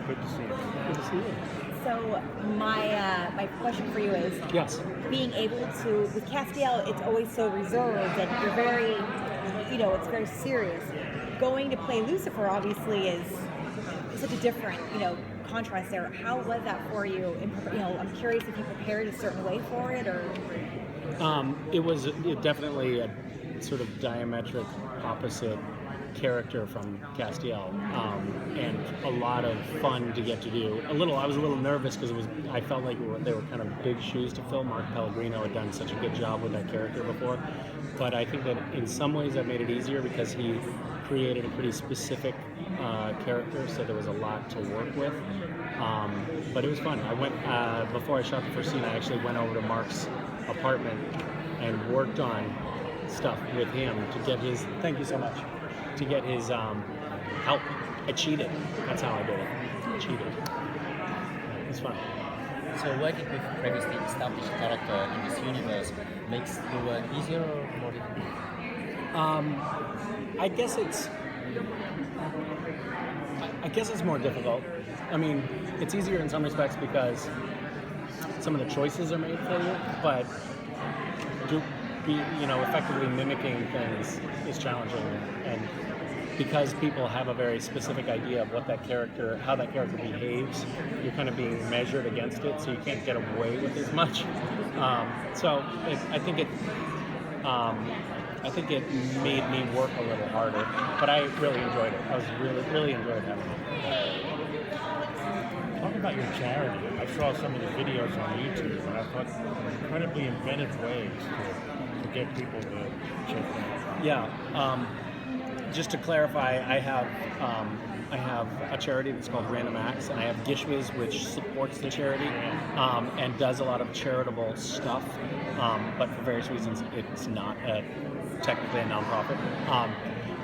Good to see you. Good to see you. So my question for you is, Yes. being able to, with Castiel, it's always so reserved and you're very, it's very serious. Going to play Lucifer obviously is such a different, contrast there. How was that for you? I'm curious if you prepared a certain way for it, or. It was definitely a sort of diametric opposite character from Castiel, and a lot of fun to get to do. I was a little nervous because I felt like they were kind of big shoes to fill. Mark Pellegrino had done such a good job with that character before, but I think that in some ways that made it easier because he created a pretty specific character, so there was a lot to work with. But it was fun. I went before I shot the first scene. I actually went over to Mark's apartment and worked on stuff with him to get his. Thank you so much. To get his help. I cheated. That's how I did it. I cheated. It's fun. So working with previously established character in this universe makes the work easier or more difficult? I guess it's more difficult. I mean, it's easier in some respects because some of the choices are made for you, but effectively mimicking things is challenging, and because people have a very specific idea of how that character behaves, you're kind of being measured against it, so you can't get away with as much. I think it made me work a little harder, but I really enjoyed it. I was really enjoyed having it. Talk about your charity. I saw some of the videos on YouTube, and I thought incredibly inventive ways to get people to check it out. Yeah. Just to clarify, I have a charity that's called Random Acts, and I have GISHWHES, which supports the charity and does a lot of charitable stuff, but for various reasons it's not technically a nonprofit.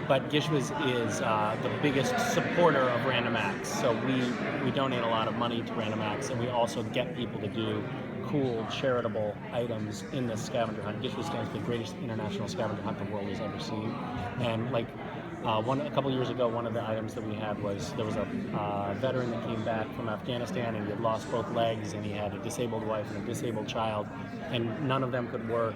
But GISHWHES is the biggest supporter of Random Acts, so we donate a lot of money to Random Acts, and we also get people to do cool charitable items in this scavenger hunt. GISHWHES stands for the greatest international scavenger hunt the world has ever seen, and a couple years ago, one of the items that we had was there was a veteran that came back from Afghanistan and he had lost both legs, and he had a disabled wife and a disabled child, and none of them could work.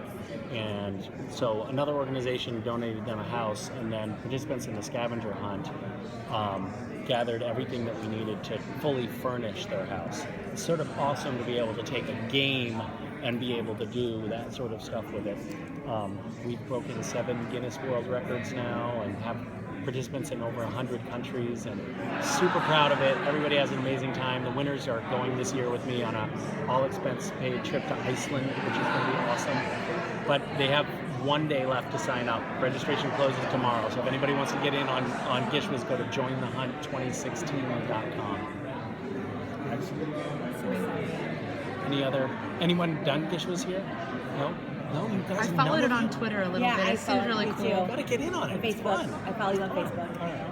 And so another organization donated them a house, and then participants in the scavenger hunt gathered everything that we needed to fully furnish their house. It's sort of awesome to be able to take a game and be able to do that sort of stuff with it. We've broken 7 Guinness World Records now and have participants in over 100 countries, and super proud of it. Everybody has an amazing time. The winners are going this year with me on a all-expense-paid trip to Iceland, which is going to be awesome. But they have 1 day left to sign up. Registration closes tomorrow, so if anybody wants to get in on GISHWHES, go to jointhehunt2016.com. Excellent. Anyone done GISHWHES here? No, you guys. I followed it on Twitter a little bit. It seems really cool. You gotta get in on it. It's Facebook. fun. I follow you on Facebook. Yeah.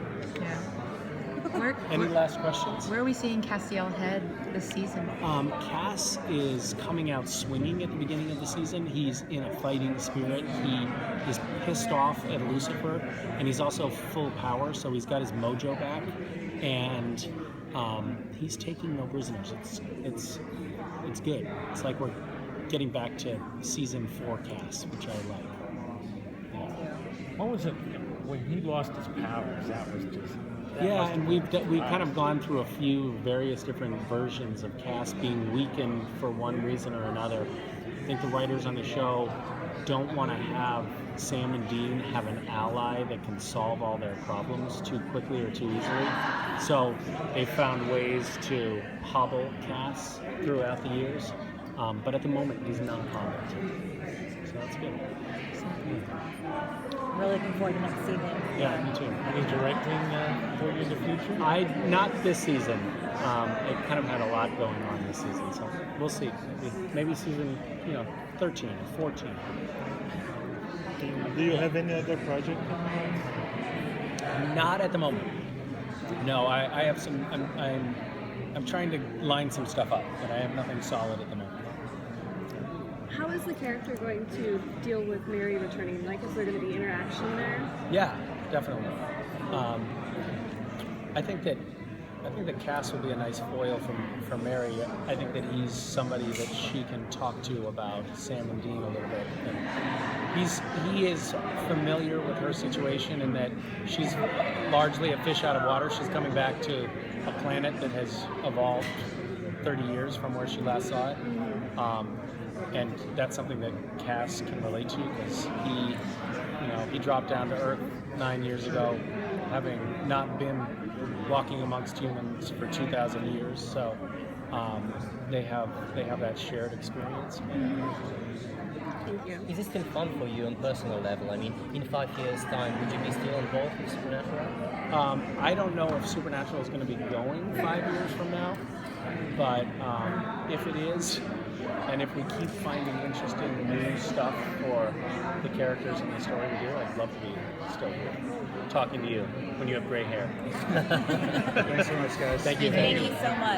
Any last questions? Where are we seeing Castiel head this season? Cass is coming out swinging at the beginning of the season. He's in a fighting spirit. He is pissed off at Lucifer, and he's also full power, so he's got his mojo back, and he's taking no prisoners. It's good. It's like we're getting back to season 4 Cass, which I like. What was it when he lost his powers? That was just. And we've kind of gone through a few various different versions of Cass being weakened for one reason or another. I think the writers on the show don't want to have Sam and Dean have an ally that can solve all their problems too quickly or too easily. So they found ways to hobble Cass throughout the years. But at the moment, he's not hobbled. So that's good. Really looking forward to next season. Yeah, me too. Any directing for you in the future? Not this season. It kind of had a lot going on this season, so we'll see. Maybe season 13 or 14. Do you have any other project coming on? Not at the moment. No, I have some. I'm trying to line some stuff up, but I have nothing solid at the moment. How is the character going to deal with Mary returning? Is there going to be interaction there? Yeah, definitely. I think that that Cass would be a nice foil for Mary. I think that he's somebody that she can talk to about Sam and Dean a little bit. And he is familiar with her situation in that she's largely a fish out of water. She's coming back to a planet that has evolved 30 years from where she last saw it. And that's something that Cass can relate to because he dropped down to Earth 9 years ago, having not been walking amongst humans for 2,000 years. So they have that shared experience. Thank you. Is it still fun for you on personal level? I mean, in 5 years' time, would you be still involved with Supernatural? I don't know if Supernatural is going to be going 5 years from now, but if it is, and if we keep finding interesting new stuff for the characters and the story we do, I'd love to be still here talking to you when you have gray hair. Thanks so much, guys. Thank you. Thank you so much.